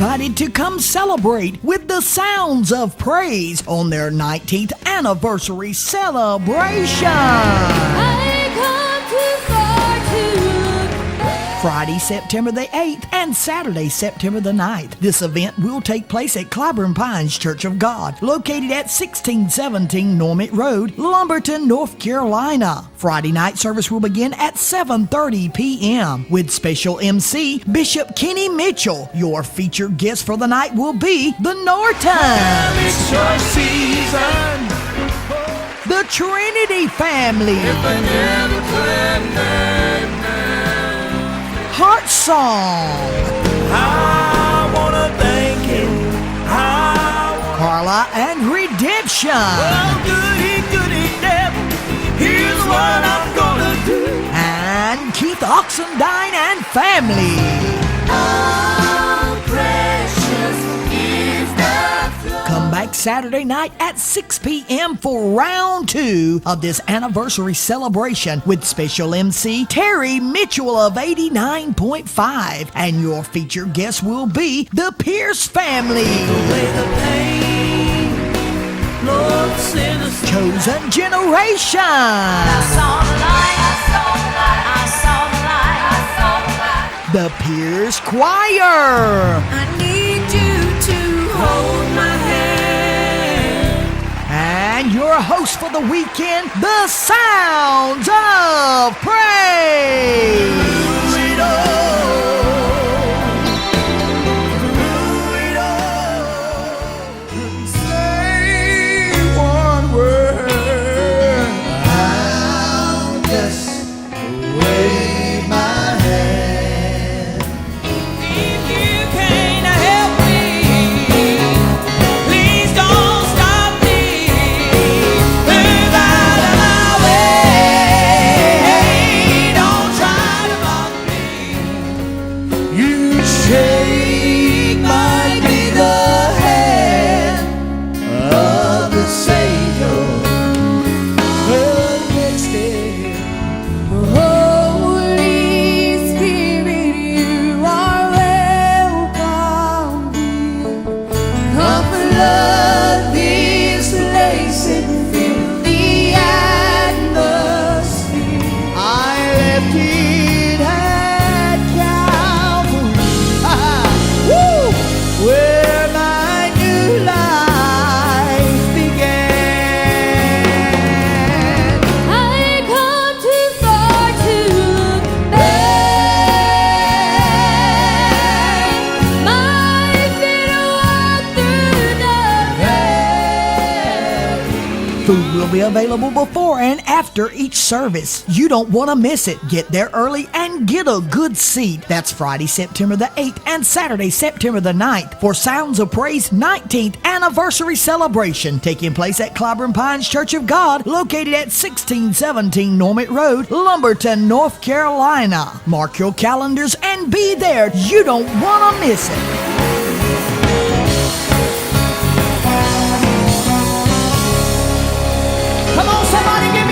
invited to come celebrate with the Sounds of Praise on their 19th anniversary celebration. Friday, September the 8th and Saturday, September the 9th. This event will take place at Clyburn Pines Church of God, located at 1617 Normet Road, Lumberton, North Carolina. Friday night service will begin at 7:30 p.m. with special MC Bishop Kenny Mitchell. Your featured guest for the night will be the Nortons. It's your season. The Trinity Family. If I never planned that now. Heart Song. I wanna thank him. Carla and Redemption. Oh, goody, devil. Here's what I'm gonna do. And Keith Oxendine and family. Oh, precious is the flow. Come back Saturday night at 6 p.m. for round 2 of this anniversary celebration with special MC Terry Mitchell of 89.5. And your featured guest will be the Pierce family. Away the pain, Lord, send us Chosen Generation. I saw the light, I saw the light, I saw the light, I saw the light. The Pierce Choir. I need you to hold my hand. And your host for the weekend, the Sounds of Praise. Say one word, I'll just wave my hand. If you can't help me, please don't stop me. Move out of my way. Don't try to mock me. You shake might be the hand of the Savior. But next day, Holy Spirit, you are welcome here. Come flood this place and fill the atmosphere. I left it at Calvary, woo, where my new life began. I come too far to look back. My feet walk through the valley. Food will be available before and after each service. You don't want to miss it. Get there early and get a good seat. That's Friday, September the 8th and Saturday, September the 9th for Sounds of Praise 19th anniversary celebration taking place at Clyburn Pines Church of God, located at 1617 Normet Road, Lumberton, North Carolina. Mark your calendars and be there. You don't want to miss it. Come on, somebody give me